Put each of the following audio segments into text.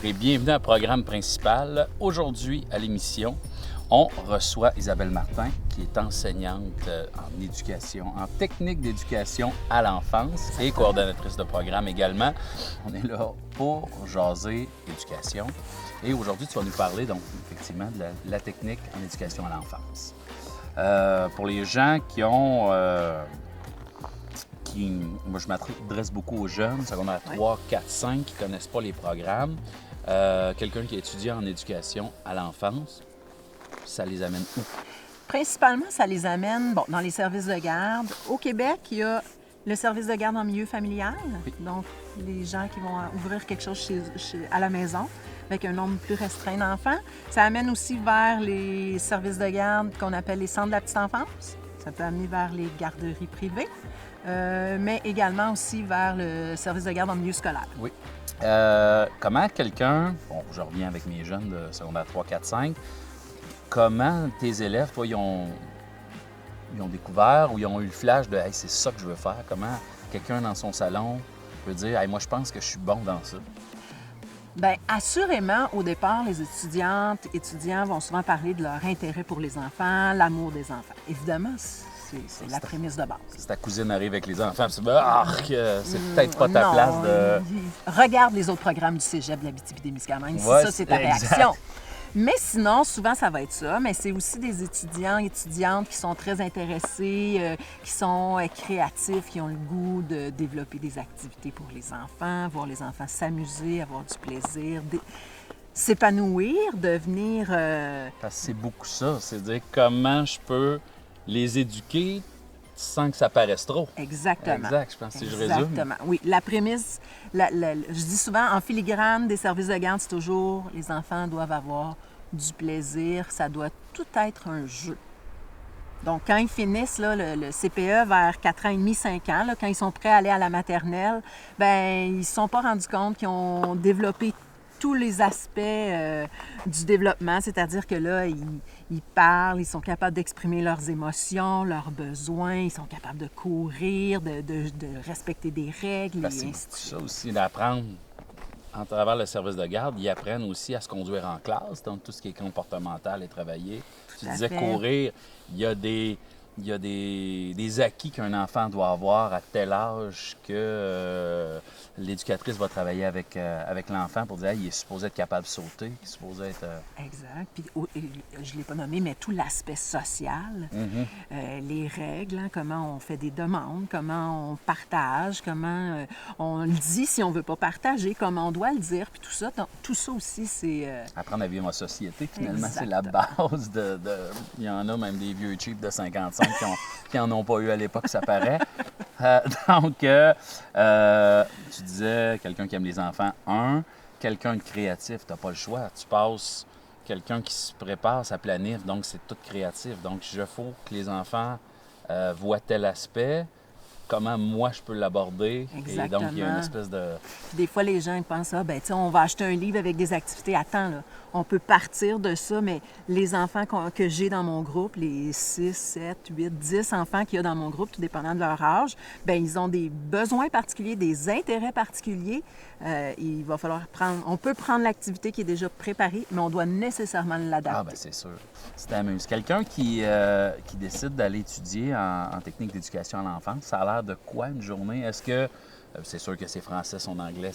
et bienvenue à Programme principal. Aujourd'hui, à l'émission, on reçoit Isabelle Martin, qui est enseignante en éducation, en technique d'éducation à l'enfance et coordonnatrice de programme également. On est là pour jaser éducation. Et aujourd'hui, tu vas nous parler, donc, effectivement, de la technique en éducation à l'enfance. Pour les gens qui ont... moi, je m'adresse beaucoup aux jeunes, secondaire 3, 4, 5, qui ne connaissent pas les programmes. Quelqu'un qui étudie en éducation à l'enfance, ça les amène où? Principalement, ça les amène dans les services de garde. Au Québec, il y a le service de garde en milieu familial. Oui. Donc, les gens qui vont ouvrir quelque chose à la maison avec un nombre plus restreint d'enfants. Ça amène aussi vers les services de garde qu'on appelle les centres de la petite enfance. Ça peut amener vers les garderies privées, mais également aussi vers le service de garde en milieu scolaire. Oui. Comment quelqu'un, bon, je reviens avec mes jeunes de secondaire 3, 4, 5, comment tes élèves, toi, ils ont découvert ou ils ont eu le flash de hey, c'est ça que je veux faire? Comment quelqu'un dans son salon peut dire hey, moi, je pense que je suis bon dans ça? Bien, assurément, au départ, les étudiants vont souvent parler de leur intérêt pour les enfants, l'amour des enfants. Évidemment, c'est la prémisse de base. Si ta cousine arrive avec les enfants, c'est peut-être pas ta place de... Regarde les autres programmes du cégep de l'Abitibi-Témiscamingue, Ouais, ça, c'est ta réaction. Mais sinon, souvent, ça va être ça. Mais c'est aussi des étudiants et étudiantes qui sont très intéressés, qui sont créatifs, qui ont le goût de développer des activités pour les enfants, voir les enfants s'amuser, avoir du plaisir, s'épanouir, devenir... Parce que c'est beaucoup ça. C'est-à-dire comment je peux les éduquer sans que ça paraisse trop. Exactement. Exact, je pense que je résume. Exactement. Oui, la prémisse, je dis souvent, en filigrane des services de garde, c'est toujours les enfants doivent avoir du plaisir, ça doit tout être un jeu. Donc, quand ils finissent là, le CPE vers 4 ans et demi, 5 ans, là, quand ils sont prêts à aller à la maternelle, bien, ils ne se sont pas rendus compte qu'ils ont développé tous les aspects du développement, c'est-à-dire que là, ils parlent, ils sont capables d'exprimer leurs émotions, leurs besoins, ils sont capables de courir, de respecter des règles. Parce que c'est ça aussi, d'apprendre en travers le service de garde, ils apprennent aussi à se conduire en classe, donc tout ce qui est comportemental est travaillé. Tu disais courir, il y a des acquis qu'un enfant doit avoir à tel âge que l'éducatrice va travailler avec l'enfant pour dire hey, il est supposé être capable de sauter, il est supposé être... Exact. Puis, je ne l'ai pas nommé, mais tout l'aspect social, les règles, hein, comment on fait des demandes, comment on partage, comment on le dit si on ne veut pas partager, comment on doit le dire, puis tout ça. Donc, tout ça aussi, c'est... Apprendre à vivre en société, finalement, Exactement. c'est la base de... Il y en a même des vieux cheap de 55 qui n'en ont pas eu à l'époque, ça paraît. Donc, tu disais, quelqu'un qui aime les enfants, quelqu'un de créatif, tu n'as pas le choix. Tu passes quelqu'un qui se prépare sa planif, donc c'est tout créatif. Donc, il faut que les enfants voient tel aspect, comment moi je peux l'aborder. Exactement. Et donc, il y a une espèce de... Puis des fois, les gens ils pensent, on va acheter un livre avec des activités. Attends, là, on peut partir de ça, mais les enfants que j'ai dans mon groupe, les 6, 7, 8, 10 enfants qu'il y a dans mon groupe, tout dépendant de leur âge, bien, ils ont des besoins particuliers, des intérêts particuliers. Il va falloir on peut prendre l'activité qui est déjà préparée, mais on doit nécessairement l'adapter. Ah, bien, c'est sûr. C'est amuse. Quelqu'un qui décide d'aller étudier en technique d'éducation à l'enfance, ça a l'air de quoi une journée? Est-ce que, c'est sûr que c'est français, son anglais,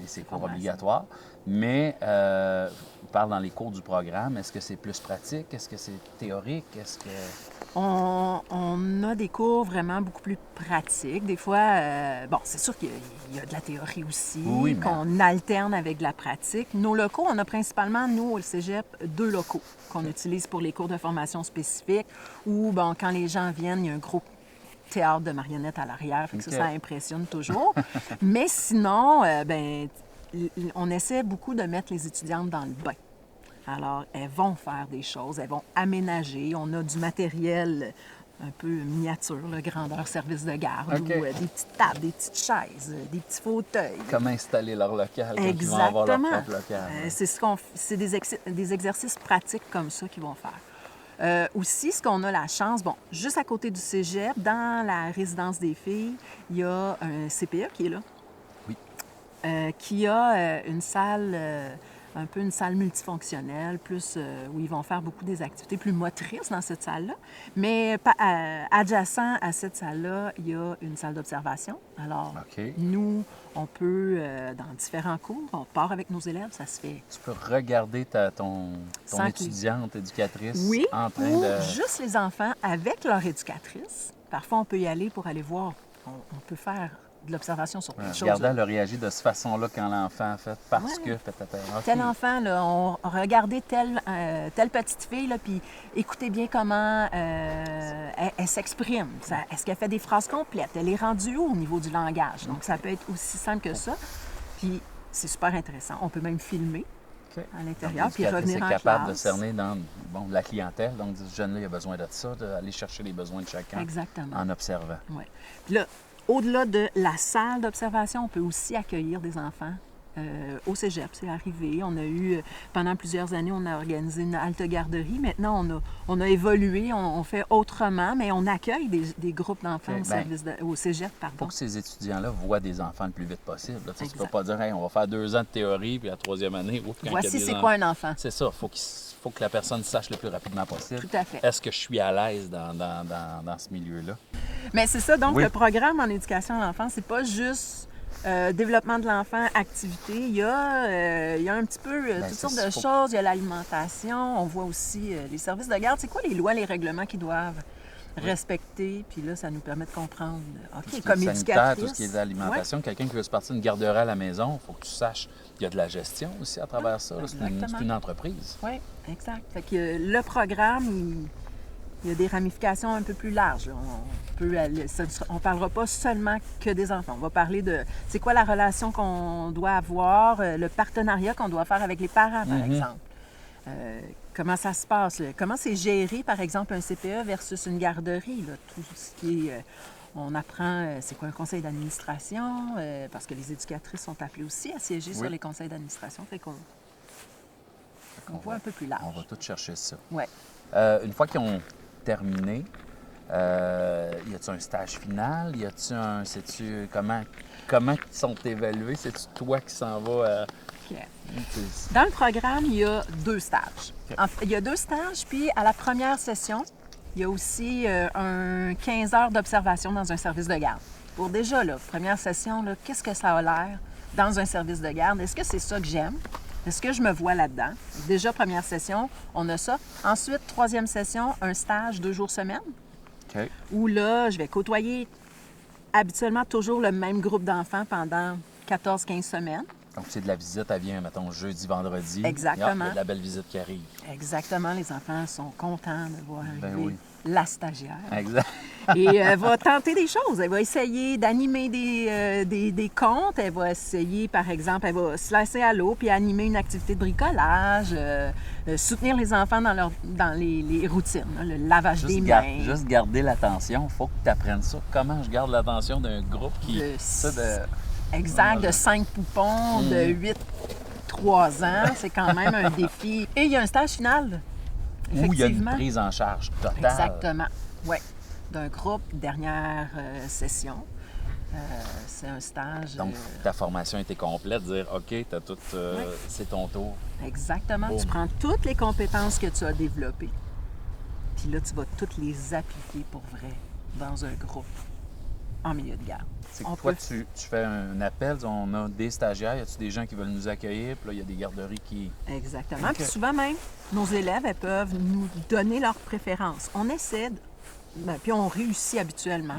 c'est cours obligatoire, mais il parle dans les cours du programme. Est-ce que c'est plus pratique? Est-ce que c'est théorique? Est-ce que... On a des cours vraiment beaucoup plus pratiques. Des fois, c'est sûr qu'il y a de la théorie aussi, oui, qu'on alterne avec de la pratique. Nos locaux, on a principalement, nous, au Cégep, 2 locaux qu'on utilise pour les cours de formation spécifiques ou, quand les gens viennent, il y a un gros théâtre de marionnettes à l'arrière, fait que ça impressionne toujours. Mais sinon, on essaie beaucoup de mettre les étudiantes dans le bain. Alors, elles vont faire des choses, elles vont aménager. On a du matériel un peu miniature, là, grandeur service de garde, ou des petites tables, des petites chaises, des petits fauteuils. Comment installer leur local quand ils vont avoir leur propre local. C'est des exercices pratiques comme ça qu'ils vont faire. Aussi, ce qu'on a la chance, juste à côté du cégep, dans la résidence des filles, il y a un CPE qui est là. Oui. qui a une salle, un peu une salle multifonctionnelle, plus où ils vont faire beaucoup des activités plus motrices dans cette salle-là. Mais adjacent à cette salle-là, il y a une salle d'observation. Alors, nous, on peut, dans différents cours, on part avec nos élèves, ça se fait. Tu peux regarder ton étudiante, éducatrice oui, en train ou de... juste les enfants avec leur éducatrice. Parfois, on peut y aller pour aller voir. On peut faire de l'observation sur plein de choses. Regardez, elle a réagi de cette façon-là quand l'enfant a fait parce que peut-être... Tel enfant, là, on regardait telle petite fille, là, puis écoutez bien comment elle s'exprime. Est-ce qu'elle fait des phrases complètes? Elle est rendue où au niveau du langage? Donc, ça peut être aussi simple que ça. Puis, c'est super intéressant. On peut même filmer à l'intérieur, puis revenir en classe. Capable de cerner dans la clientèle. Donc, ce jeune-là, il a besoin de ça, d'aller chercher les besoins de chacun. Exactement. En observant. Oui. Puis là, au-delà de la salle d'observation, on peut aussi accueillir des enfants au cégep. C'est arrivé. On a eu, pendant plusieurs années, on a organisé une halte garderie. Maintenant, on a évolué, on fait autrement, mais on accueille des groupes d'enfants au cégep. Pour que ces étudiants-là voient des enfants le plus vite possible. Tu ne peux pas dire, hey, on va faire 2 ans de théorie, puis la 3e année, voici c'est quoi un enfant. C'est ça. Faut que la personne sache le plus rapidement possible. Tout à fait. Est-ce que je suis à l'aise dans ce milieu-là? Mais c'est ça. Donc, le programme en éducation à l'enfance, c'est pas juste développement de l'enfant, activité. Il y a un petit peu toutes sortes de choses. Il y a l'alimentation. On voit aussi les services de garde. C'est quoi les lois, les règlements qu'ils doivent respecter? Puis là, ça nous permet de comprendre. OK, comme éducatrice. Tout ce qui est d'alimentation. Quelqu'un qui veut se partir d'une garderie à la maison, il faut que tu saches. Il y a de la gestion aussi à travers ça. C'est une entreprise. Oui, exact. Fait que le programme, il y a des ramifications un peu plus larges. On ne parlera pas seulement que des enfants. On va parler de c'est quoi la relation qu'on doit avoir, le partenariat qu'on doit faire avec les parents, par exemple. Comment ça se passe? Comment c'est géré, par exemple, un CPE versus une garderie? Là, tout ce qui est... on apprend c'est quoi un conseil d'administration, parce que les éducatrices sont appelées aussi à siéger sur les conseils d'administration. Fait qu'on voit un peu plus large. On va tout chercher ça. Oui. Une fois qu'ils ont terminé, y a-t-il un stage final? Y a-t-il sais-tu comment ils sont évalués? C'est-tu toi qui s'en vas? Dans le programme, il y a 2 stages. Il y a 2 stages, puis à la première session, il y a aussi un 15 heures d'observation dans un service de garde. Pour déjà, la première session, qu'est-ce que ça a l'air dans un service de garde? Est-ce que c'est ça que j'aime? Est-ce que je me vois là-dedans? Déjà, première session, on a ça. Ensuite, 3e session, un stage 2 jours semaine. Où là, je vais côtoyer habituellement toujours le même groupe d'enfants pendant 14-15 semaines. Donc, c'est de la visite, elle vient, mettons, jeudi, vendredi. Exactement. Il y a de la belle visite qui arrive. Exactement. Les enfants sont contents de voir arriver la stagiaire. Exact. Et elle va tenter des choses. Elle va essayer d'animer des contes. Elle va essayer, par exemple, elle va se lancer à l'eau puis animer une activité de bricolage, soutenir les enfants dans les routines, le lavage des mains. Juste garder l'attention. Il faut que tu apprennes ça. Comment je garde l'attention d'un groupe qui... Exact, de 5 poupons, de 8-3 ans. C'est quand même un défi. Et il y a un stage final. Où il y a une prise en charge totale. Exactement, oui. D'un groupe, dernière session. C'est un stage... Donc, ta formation était complète, dire, OK, t'as tout, c'est ton tour. Exactement. Boom. Tu prends toutes les compétences que tu as développées, puis là, tu vas toutes les appliquer pour vrai dans un groupe en milieu de garde. Toi, tu fais un appel, on a des stagiaires, y a-tu des gens qui veulent nous accueillir, puis là, il y a des garderies qui... Exactement. Puis souvent même, nos élèves, elles peuvent nous donner leurs préférences. On essaie, puis on réussit habituellement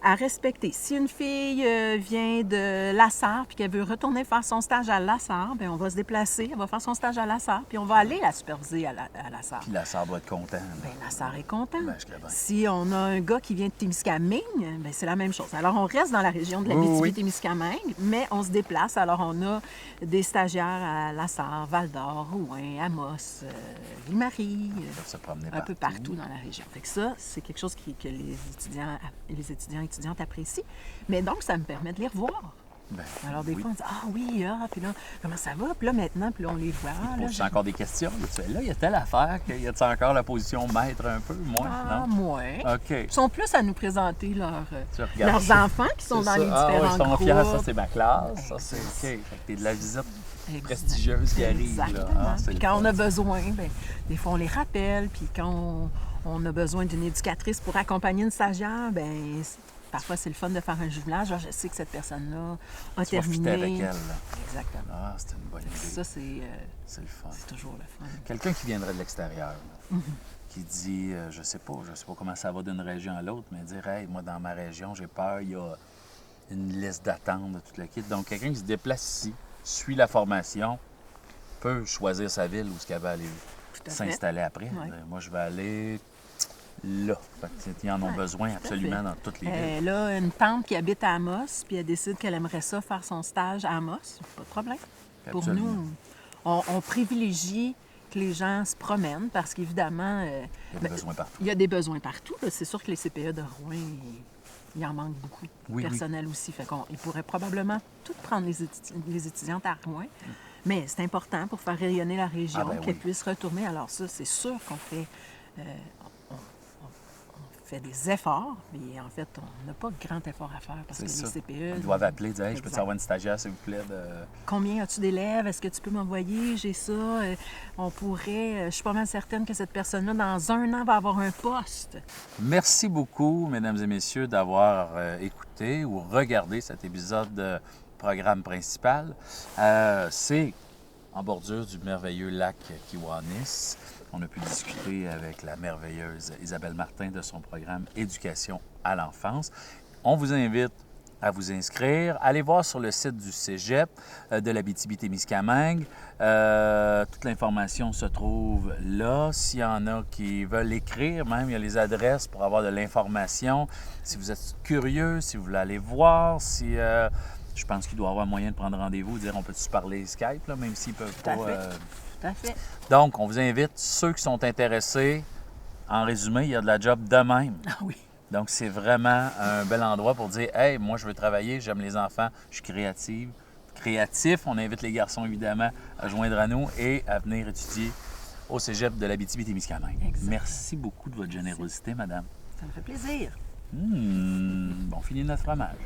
à respecter. Si une fille vient de Lassar puis qu'elle veut retourner faire son stage à Lassar, bien, on va se déplacer, elle va faire son stage à Lassar, puis on va aller la superviser à Lassar. Puis Lassar doit être content. Bien, Lassar est content. Si on a un gars qui vient de Témiscamingue, bien, c'est la même chose. Alors, on reste dans la région de l'Abitibi-Témiscamingue, mais on se déplace. Alors, on a des stagiaires à Lassar, Val-d'Or, Rouyn, Amos, Ville-Marie, un peu partout dans la région. Fait que ça, c'est quelque chose que les étudiantes apprécient. Mais donc, ça me permet de les revoir. Ben, Alors, des oui. fois, on dit ah oui, puis là, comment ça va? Puis là, maintenant, puis là, on les voit. Ah, là, Poses-tu encore des questions? Là, il y a telle affaire, y a-tu encore la position maître un peu? Moins? ah, Non? moins. OK. Ils sont plus à nous présenter Tu regardes leurs ça. enfants qui sont C'est dans ça. les Ah, différents ouais, ils sont groupes. fiers, ça, c'est ma classe. Ça, c'est OK. Fait que t'es de la visite prestigieuse qui arrive. Là. Exactement. Ah, c'est Puis le quand on fun, a ça. besoin, ben, des fois, on les rappelle. Puis quand on a besoin d'une éducatrice pour accompagner une stagiaire, ben parfois, c'est le fun de faire un jumelage. Genre, je sais que cette personne-là a Tu vas fitter terminé. avec elle. Là. Exactement. Ah, c'est une bonne idée. Ça, c'est C'est le fun. toujours le fun. Quelqu'un qui viendrait de l'extérieur, là, qui dit, je sais pas comment ça va d'une région à l'autre, mais dire, hey, moi, dans ma région, j'ai peur, il y a une liste d'attente de toute la kit. Donc, quelqu'un qui se déplace ici, suit la formation, peut choisir sa ville où ce qu'elle va aller Tout à fait. s'installer après. Ouais. Moi, je vais aller là. Fait que, ils en ont Ouais, besoin tout à absolument fait. dans toutes les villes. Là, une tante qui habite à Amos, puis elle décide qu'elle aimerait ça faire son stage à Amos, pas de problème. Pour Absolument. nous, on privilégie que les gens se promènent parce qu'évidemment, Il y a des besoins partout. il y a des besoins partout. Là. C'est sûr que les CPE de Rouen, il en manque beaucoup. Oui, Personnel aussi. Fait qu'on, ils pourraient probablement tout prendre les étudiantes à Rouen. Mais c'est important pour faire rayonner la région, Ah, ben qu'elles oui. puissent retourner. Alors ça, c'est sûr qu'on fait... on fait des efforts, mais en fait, on n'a pas de grand effort à faire parce que C'est les ça. CPE... Ils doivent appeler, dire, hey, je peux Exact. avoir une stagiaire, s'il vous plaît, de... Combien as-tu d'élèves? Est-ce que tu peux m'envoyer? J'ai ça. On pourrait... je suis pas mal certaine que cette personne-là, dans 1 an, va avoir un poste. Merci beaucoup, mesdames et messieurs, d'avoir écouté ou regardé cet épisode de programme principal. C'est en bordure du merveilleux lac Kiwanis. On a pu discuter avec la merveilleuse Isabelle Martin de son programme Éducation à l'enfance. On vous invite à vous inscrire. Allez voir sur le site du Cégep de l'Abitibi-Témiscamingue. Toute l'information se trouve là. S'il y en a qui veulent écrire, même, il y a les adresses pour avoir de l'information. Si vous êtes curieux, si vous voulez aller voir, si... je pense qu'il doit y avoir moyen de prendre rendez-vous, de dire on peut-tu parler Skype, là, même s'ils peuvent Tout à pas... fait. Tout à fait. Donc, on vous invite, ceux qui sont intéressés, en résumé, il y a de la job de même. Ah oui. Donc, c'est vraiment un bel endroit pour dire « Hey, moi, je veux travailler, j'aime les enfants, je suis créative. » Créatif, on invite les garçons, évidemment, à joindre à nous et à venir étudier au Cégep de l'Abitibi-Témiscamingue. Exactement. Merci beaucoup de votre générosité, madame. Ça me fait plaisir. On finit notre fromage.